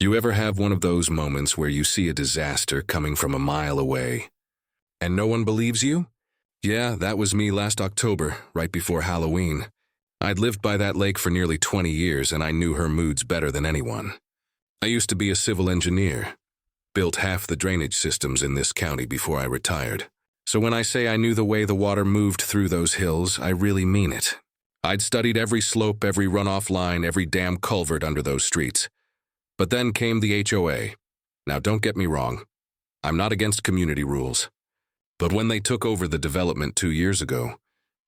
You ever have one of those moments where you see a disaster coming from a mile away, and no one believes you? Yeah, that was me last October, right before Halloween. I'd lived by that lake for nearly 20 years, and I knew her moods better than anyone. I used to be a civil engineer, built half the drainage systems in this county before I retired. So when I say I knew the way the water moved through those hills, I really mean it. I'd studied every slope, every runoff line, every damn culvert under those streets. But then came the HOA. Now don't get me wrong, I'm not against community rules. But when they took over the development 2 years ago,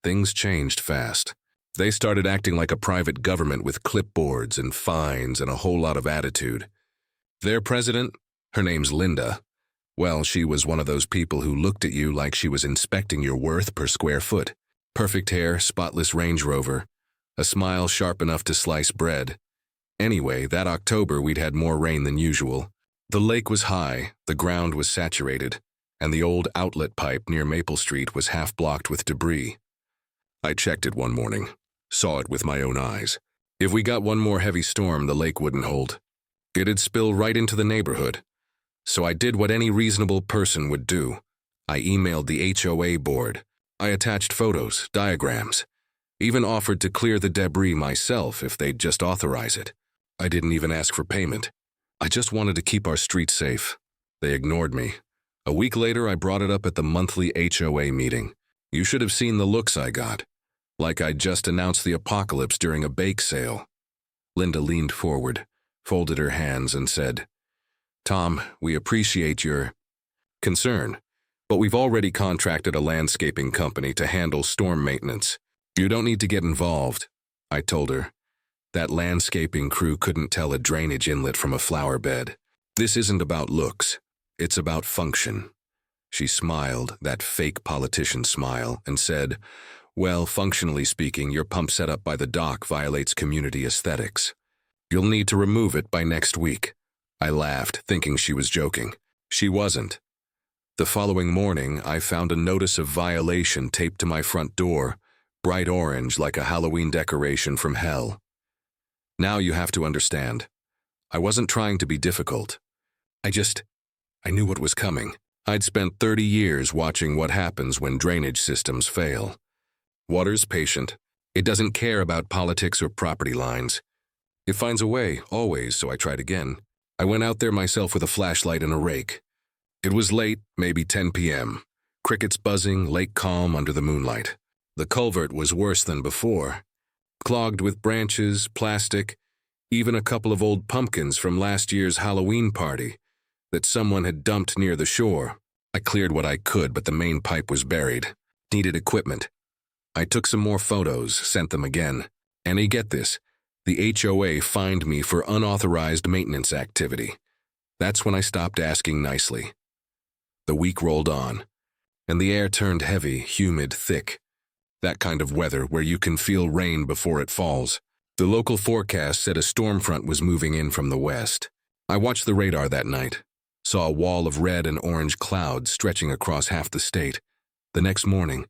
things changed fast. They started acting like a private government with clipboards and fines and a whole lot of attitude. Their president, her name's Linda. Well, she was one of those people who looked at you like she was inspecting your worth per square foot. Perfect hair, spotless Range Rover, a smile sharp enough to slice bread. Anyway, that October we'd had more rain than usual. The lake was high, the ground was saturated, and the old outlet pipe near Maple Street was half blocked with debris. I checked it one morning, saw it with my own eyes. If we got one more heavy storm, the lake wouldn't hold. It'd spill right into the neighborhood. So I did what any reasonable person would do. I emailed the HOA board. I attached photos, diagrams, even offered to clear the debris myself if they'd just authorize it. I didn't even ask for payment. I just wanted to keep our street safe. They ignored me. A week later, I brought it up at the monthly HOA meeting. You should have seen the looks I got, like I'd just announced the apocalypse during a bake sale. Linda leaned forward, folded her hands, and said, "Tom, we appreciate your concern, but we've already contracted a landscaping company to handle storm maintenance. You don't need to get involved." I told her. That landscaping crew couldn't tell a drainage inlet from a flower bed. This isn't about looks. It's about function. She smiled, that fake politician smile, and said, "Well, functionally speaking, your pump setup by the dock violates community aesthetics. You'll need to remove it by next week." I laughed, thinking she was joking. She wasn't. The following morning, I found a notice of violation taped to my front door, bright orange like a Halloween decoration from hell. Now you have to understand. I wasn't trying to be difficult. I knew what was coming. I'd spent 30 years watching what happens when drainage systems fail. Water's patient. It doesn't care about politics or property lines. It finds a way, always, so I tried again. I went out there myself with a flashlight and a rake. It was late, maybe 10 p.m. Crickets buzzing, lake calm under the moonlight. The culvert was worse than before. Clogged with branches, plastic, even a couple of old pumpkins from last year's Halloween party that someone had dumped near the shore. I cleared what I could, but the main pipe was buried. Needed equipment. I took some more photos, sent them again. And you get this, the HOA fined me for unauthorized maintenance activity. That's when I stopped asking nicely. The week rolled on, and the air turned heavy, humid, thick. That kind of weather where you can feel rain before it falls. The local forecast said a storm front was moving in from the west. I watched the radar that night, saw a wall of red and orange clouds stretching across half the state. The next morning,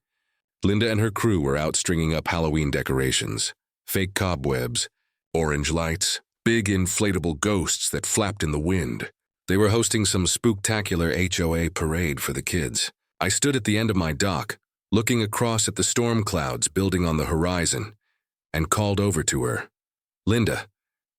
Linda and her crew were out stringing up Halloween decorations, fake cobwebs, orange lights, big inflatable ghosts that flapped in the wind. They were hosting some spooktacular HOA parade for the kids. I stood at the end of my dock, looking across at the storm clouds building on the horizon, and called over to her. "Linda,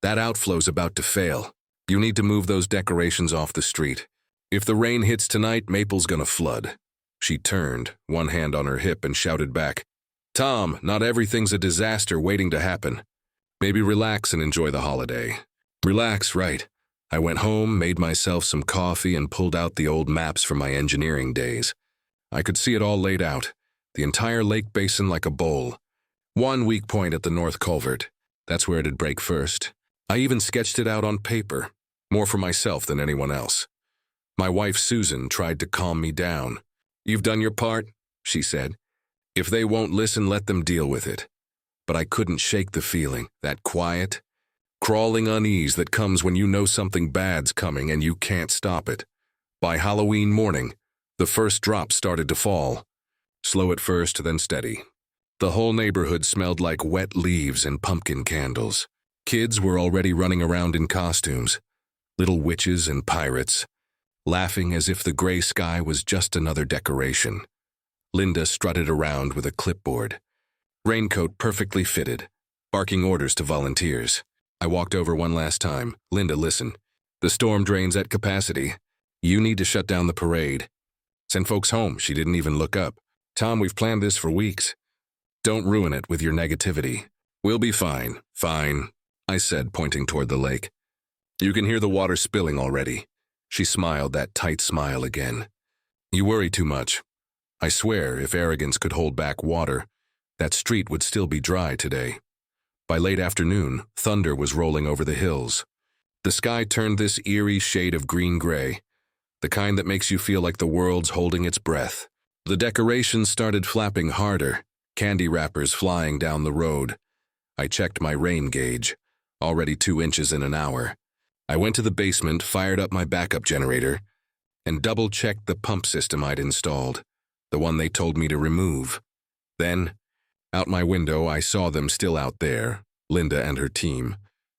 that outflow's about to fail. You need to move those decorations off the street. If the rain hits tonight, Maple's gonna flood." She turned, one hand on her hip, and shouted back, "Tom, not everything's a disaster waiting to happen. Maybe relax and enjoy the holiday." Relax, right. I went home, made myself some coffee, and pulled out the old maps from my engineering days. I could see it all laid out, the entire lake basin like a bowl. One weak point at the north culvert. That's where it'd break first. I even sketched it out on paper, more for myself than anyone else. My wife, Susan, tried to calm me down. "You've done your part," she said. "If they won't listen, let them deal with it." But I couldn't shake the feeling, that quiet, crawling unease that comes when you know something bad's coming and you can't stop it. By Halloween morning, the first drops started to fall. Slow at first, then steady. The whole neighborhood smelled like wet leaves and pumpkin candles. Kids were already running around in costumes. little witches and pirates, laughing as if the gray sky was just another decoration. Linda strutted around with a clipboard, raincoat perfectly fitted, barking orders to volunteers. I walked over one last time. Linda, listen. The storm drain's at capacity. You need to shut down the parade. Send folks home. She didn't even look up. Tom, we've planned this for weeks. Don't ruin it with your negativity. We'll be fine. Fine, I said, pointing toward the lake. You can hear the water spilling already. She smiled that tight smile again. You worry too much. I swear, if arrogance could hold back water, that street would still be dry today. By late afternoon, thunder was rolling over the hills. The sky turned this eerie shade of green-gray, the kind that makes you feel like the world's holding its breath. The decorations started flapping harder, candy wrappers flying down the road. I checked my rain gauge, already 2 inches in an hour. I went to the basement, fired up my backup generator, and double-checked the pump system I'd installed, the one they told me to remove. Then, out my window, I saw them still out there, Linda and her team,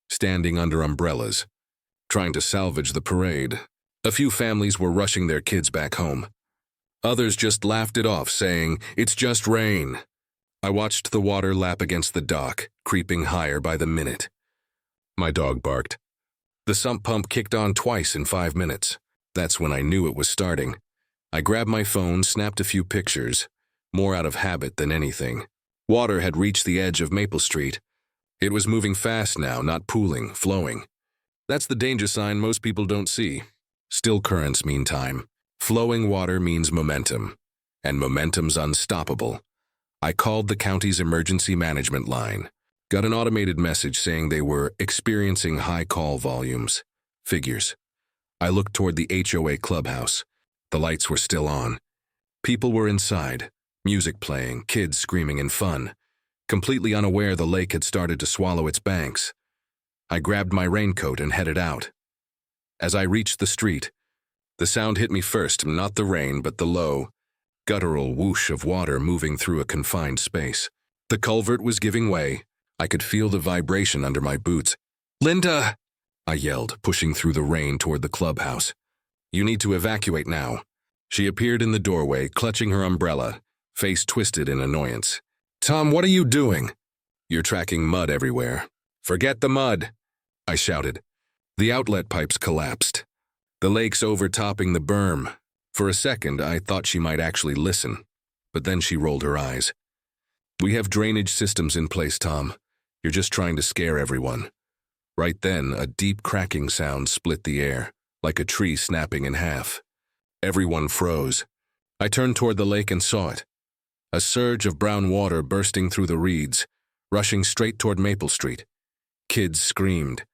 standing under umbrellas, trying to salvage the parade. A few families were rushing their kids back home. Others just laughed it off, saying, "It's just rain." I watched the water lap against the dock, creeping higher by the minute. My dog barked. The sump pump kicked on twice in 5 minutes. That's when I knew it was starting. I grabbed my phone, snapped a few pictures, more out of habit than anything. Water had reached the edge of Maple Street. It was moving fast now, not pooling, flowing. That's the danger sign most people don't see. Still currents, meantime. Flowing water means momentum, and momentum's unstoppable. I called the county's emergency management line. Got an automated message saying they were experiencing high call volumes. Figures. I looked toward the HOA clubhouse. The lights were still on. People were inside, music playing, kids screaming in fun, completely unaware the lake had started to swallow its banks. I grabbed my raincoat and headed out. As I reached the street, the sound hit me first, not the rain, but the low, guttural whoosh of water moving through a confined space. The culvert was giving way. I could feel the vibration under my boots. "Linda!" I yelled, pushing through the rain toward the clubhouse. "You need to evacuate now." She appeared in the doorway, clutching her umbrella, face twisted in annoyance. "Tom, what are you doing?" "You're tracking mud everywhere." "Forget the mud," I shouted. The outlet pipes collapsed. The lake's overtopping the berm. For a second, I thought she might actually listen, but then she rolled her eyes. "We have drainage systems in place, Tom. You're just trying to scare everyone." Right then, a deep cracking sound split the air, like a tree snapping in half. Everyone froze. I turned toward the lake and saw it. A surge of brown water bursting through the reeds, rushing straight toward Maple Street. Kids screamed.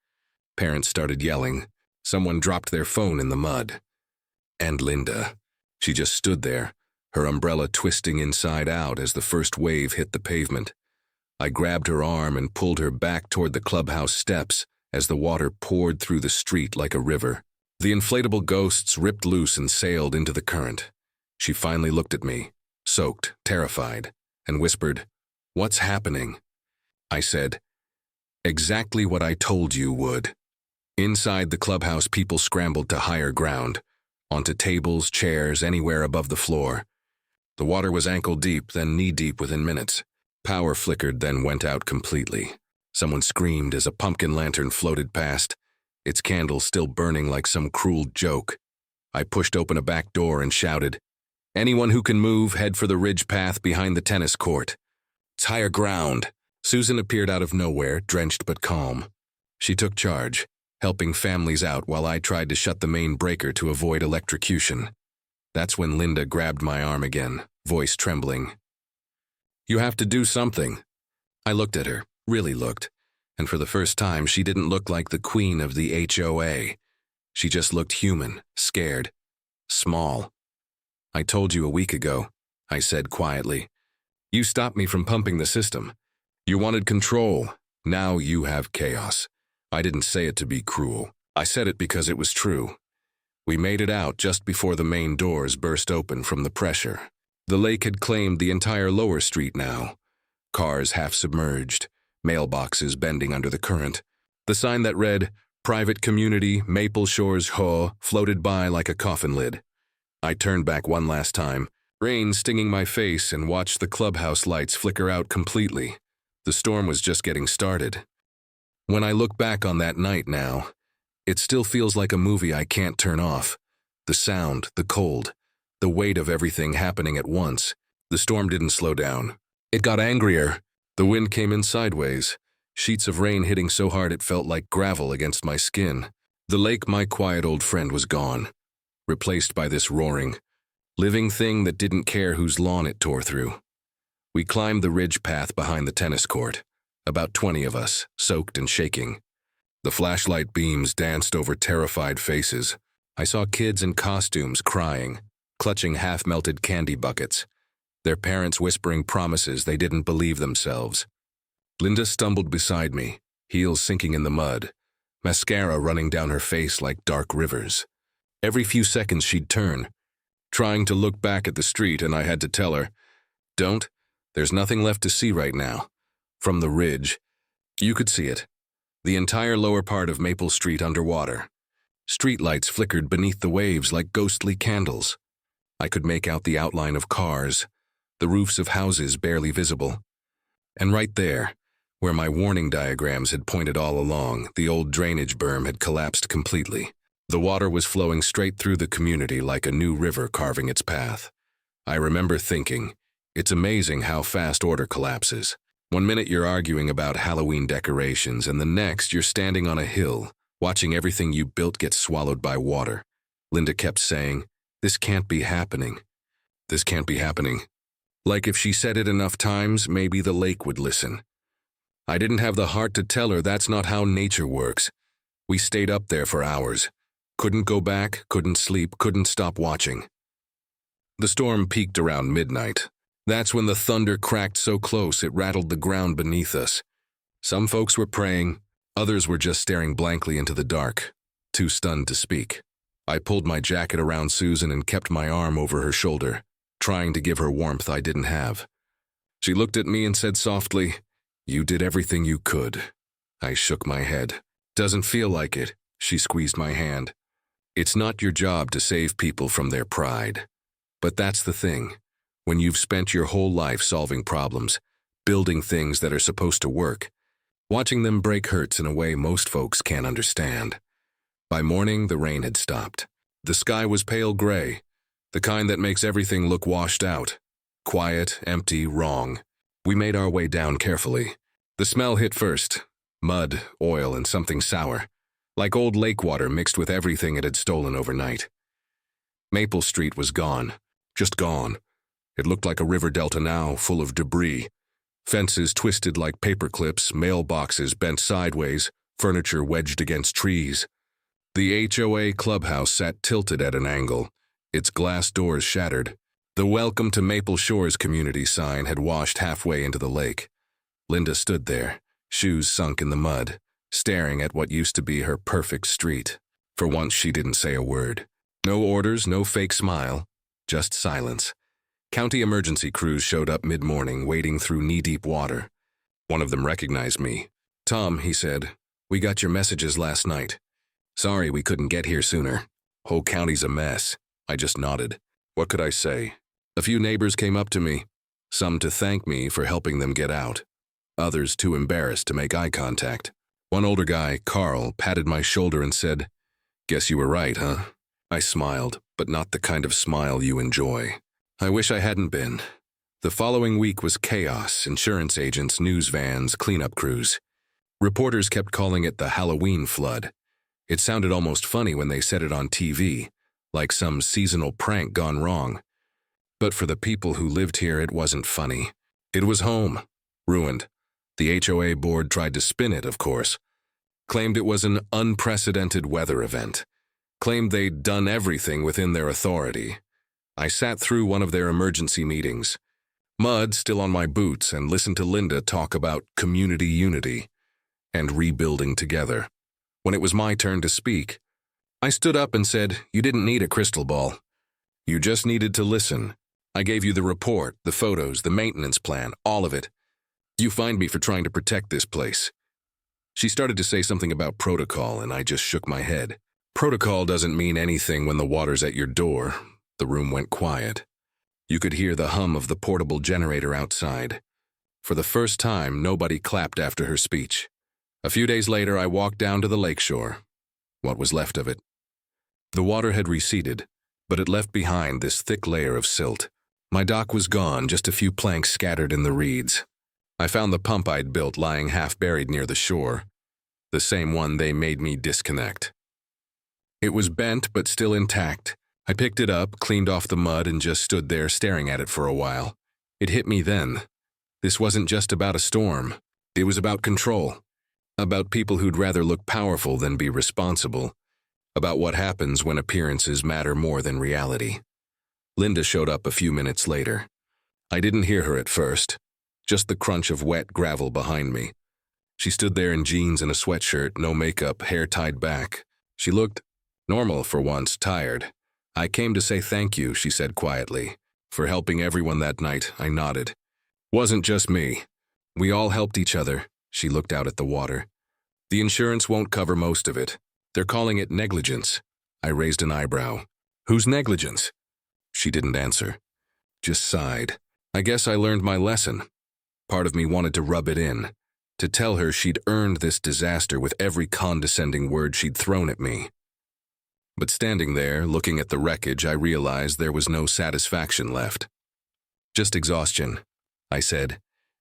Parents started yelling. Someone dropped their phone in the mud. And Linda. She just stood there, her umbrella twisting inside out as the first wave hit the pavement. I grabbed her arm and pulled her back toward the clubhouse steps as the water poured through the street like a river. The inflatable ghosts ripped loose and sailed into the current. She finally looked at me, soaked, terrified, and whispered, "What's happening?" I said, "Exactly what I told you would." Inside the clubhouse, people scrambled to higher ground, onto tables, chairs, anywhere above the floor. The water was ankle-deep, then knee-deep within minutes. Power flickered, then went out completely. Someone screamed as a pumpkin lantern floated past, its candle still burning like some cruel joke. I pushed open a back door and shouted, "Anyone who can move, head for the ridge path behind the tennis court. It's higher ground." Susan appeared out of nowhere, drenched but calm. She took charge, helping families out while I tried to shut the main breaker to avoid electrocution. That's when Linda grabbed my arm again, voice trembling. "You have to do something." I looked at her, really looked, and for the first time she didn't look like the queen of the HOA. She just looked human, scared, small. "I told you a week ago," I said quietly. "You stopped me from pumping the system. You wanted control. Now you have chaos." I didn't say it to be cruel. I said it because it was true. We made it out just before the main doors burst open from the pressure. The lake had claimed the entire lower street now. Cars half submerged, mailboxes bending under the current. The sign that read, Private community, Maple Shores HOA floated by like a coffin lid. I turned back one last time, rain stinging my face, and watched the clubhouse lights flicker out completely. The storm was just getting started. When I look back on that night now, it still feels like a movie I can't turn off. The sound, the cold, the weight of everything happening at once. The storm didn't slow down. It got angrier. The wind came in sideways, sheets of rain hitting so hard it felt like gravel against my skin. The lake, my quiet old friend, was gone, replaced by this roaring, living thing that didn't care whose lawn it tore through. We climbed the ridge path behind the tennis court, about 20 of us, soaked and shaking. The flashlight beams danced over terrified faces. I saw kids in costumes crying, clutching half-melted candy buckets, their parents whispering promises they didn't believe themselves. Linda stumbled beside me, heels sinking in the mud, mascara running down her face like dark rivers. Every few seconds she'd turn, trying to look back at the street, and I had to tell her, "Don't. There's nothing left to see right now." From the ridge, you could see it. The entire lower part of Maple Street underwater. Streetlights flickered beneath the waves like ghostly candles. I could make out the outline of cars, the roofs of houses barely visible. And right there, where my warning diagrams had pointed all along, the old drainage berm had collapsed completely. The water was flowing straight through the community like a new river carving its path. I remember thinking, it's amazing how fast order collapses. One minute you're arguing about Halloween decorations, and the next you're standing on a hill, watching everything you built get swallowed by water. Linda kept saying, "This can't be happening. This can't be happening." Like if she said it enough times, maybe the lake would listen. I didn't have the heart to tell her that's not how nature works. We stayed up there for hours. Couldn't go back, couldn't sleep, couldn't stop watching. The storm peaked around midnight. That's when the thunder cracked so close it rattled the ground beneath us. Some folks were praying, others were just staring blankly into the dark, too stunned to speak. I pulled my jacket around Susan and kept my arm over her shoulder, trying to give her warmth I didn't have. She looked at me and said softly, "You did everything you could." I shook my head. "Doesn't feel like it." She squeezed my hand. "It's not your job to save people from their pride. But that's the thing. When you've spent your whole life solving problems, building things that are supposed to work, watching them break hurts in a way most folks can't understand." By morning, the rain had stopped. The sky was pale gray, the kind that makes everything look washed out. Quiet, empty, wrong. We made our way down carefully. The smell hit first. Mud, oil, and something sour. Like old lake water mixed with everything it had stolen overnight. Maple Street was gone. Just gone. It looked like a river delta now, full of debris. Fences twisted like paper clips, mailboxes bent sideways, furniture wedged against trees. The HOA clubhouse sat tilted at an angle, its glass doors shattered. The "Welcome to Maple Shores" community sign had washed halfway into the lake. Linda stood there, shoes sunk in the mud, staring at what used to be her perfect street. For once she didn't say a word. No orders, no fake smile, just silence. County emergency crews showed up mid-morning, wading through knee-deep water. One of them recognized me. "Tom," he said, "we got your messages last night. Sorry we couldn't get here sooner. Whole county's a mess." I just nodded. What could I say? A few neighbors came up to me, some to thank me for helping them get out, others too embarrassed to make eye contact. One older guy, Carl, patted my shoulder and said, "Guess you were right, huh?" I smiled, but not the kind of smile you enjoy. I wish I hadn't been. The following week was chaos: insurance agents, news vans, cleanup crews. Reporters kept calling it the Halloween flood. It sounded almost funny when they said it on TV, like some seasonal prank gone wrong. But for the people who lived here, it wasn't funny. It was home, ruined. The HOA board tried to spin it, of course. Claimed it was an unprecedented weather event. Claimed they'd done everything within their authority. I sat through one of their emergency meetings, mud still on my boots, and listened to Linda talk about community unity and rebuilding together. When it was my turn to speak, I stood up and said, "You didn't need a crystal ball. You just needed to listen. I gave you the report, the photos, the maintenance plan, all of it. You fined me for trying to protect this place. She started to say something about protocol, and I just shook my head. Protocol doesn't mean anything when the water's at your door. The room went quiet. You could hear the hum of the portable generator outside. For the first time, nobody clapped after her speech. A few days later, I walked down to the lakeshore. What was left of it? The water had receded, but it left behind this thick layer of silt. My dock was gone, just a few planks scattered in the reeds. I found the pump I'd built lying half-buried near the shore, the same one they made me disconnect. It was bent but still intact. I picked it up, cleaned off the mud, and just stood there staring at it for a while. It hit me then. This wasn't just about a storm. It was about control. About people who'd rather look powerful than be responsible. About what happens when appearances matter more than reality. Linda showed up a few minutes later. I didn't hear her at first, just the crunch of wet gravel behind me. She stood there in jeans and a sweatshirt, no makeup, hair tied back. She looked normal for once, tired. "I came to say thank you," she said quietly. "For helping everyone that night." I nodded. "Wasn't just me. We all helped each other." She looked out at the water. "The insurance won't cover most of it. They're calling it negligence." I raised an eyebrow. "Whose negligence?" She didn't answer, just sighed. I guess I learned my lesson. Part of me wanted to rub it in, to tell her she'd earned this disaster with every condescending word she'd thrown at me. But standing there, looking at the wreckage, I realized there was no satisfaction left. "Just exhaustion," I said.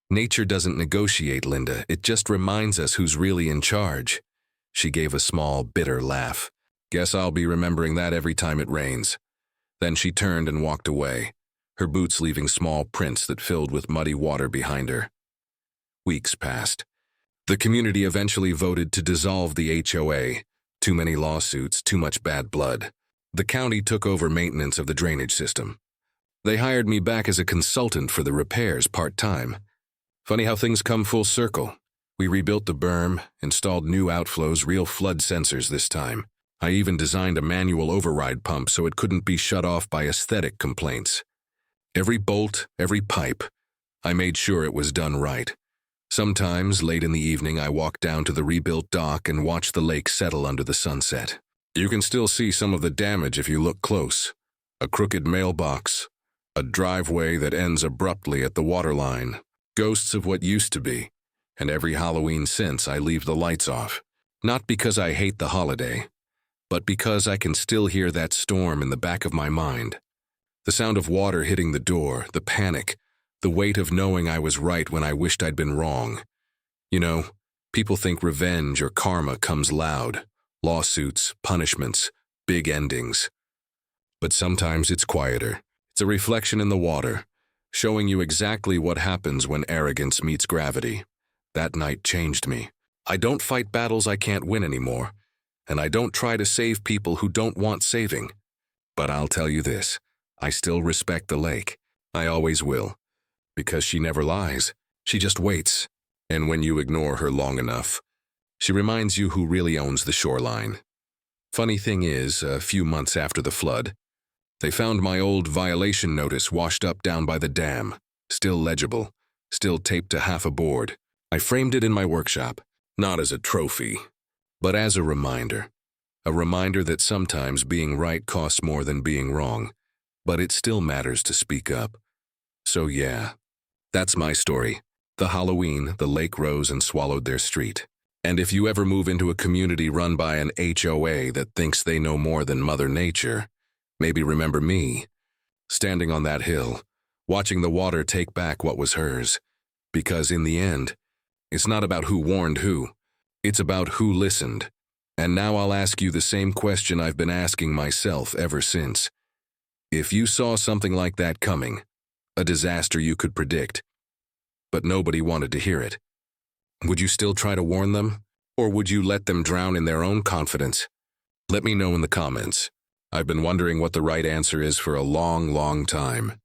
"Nature doesn't negotiate, Linda. It just reminds us who's really in charge." She gave a small, bitter laugh. "Guess I'll be remembering that every time it rains." Then she turned and walked away, her boots leaving small prints that filled with muddy water behind her. Weeks passed. The community eventually voted to dissolve the HOA. Too many lawsuits, too much bad blood. The county took over maintenance of the drainage system. They hired me back as a consultant for the repairs part-time. Funny how things come full circle. We rebuilt the berm, installed new outflows, real flood sensors this time. I even designed a manual override pump so it couldn't be shut off by aesthetic complaints. Every bolt, every pipe, I made sure it was done right. Sometimes, late in the evening, I walked down to the rebuilt dock and watched the lake settle under the sunset. You can still see some of the damage if you look close. A crooked mailbox, a driveway that ends abruptly at the waterline, ghosts of what used to be. And every Halloween since, I leave the lights off. Not because I hate the holiday, but because I can still hear that storm in the back of my mind. The sound of water hitting the door, the panic, the weight of knowing I was right when I wished I'd been wrong. You know, people think revenge or karma comes loud. Lawsuits, punishments, big endings. But sometimes it's quieter. It's a reflection in the water, showing you exactly what happens when arrogance meets gravity. That night changed me. I don't fight battles I can't win anymore, and I don't try to save people who don't want saving. But I'll tell you this, I still respect the lake. I always will. Because she never lies. She just waits. And when you ignore her long enough, she reminds you who really owns the shoreline. Funny thing is, a few months after the flood, they found my old violation notice washed up down by the dam, still legible, still taped to half a board. I framed it in my workshop, not as a trophy, but as a reminder. A reminder that sometimes being right costs more than being wrong, but it still matters to speak up. So yeah, that's my story. The Halloween, the lake rose and swallowed their street. And if you ever move into a community run by an HOA that thinks they know more than Mother Nature, maybe remember me, standing on that hill, watching the water take back what was hers. Because in the end, it's not about who warned who, it's about who listened. And now I'll ask you the same question I've been asking myself ever since. If you saw something like that coming, a disaster you could predict, but nobody wanted to hear it, would you still try to warn them? Or would you let them drown in their own confidence? Let me know in the comments. I've been wondering what the right answer is for a long, long time.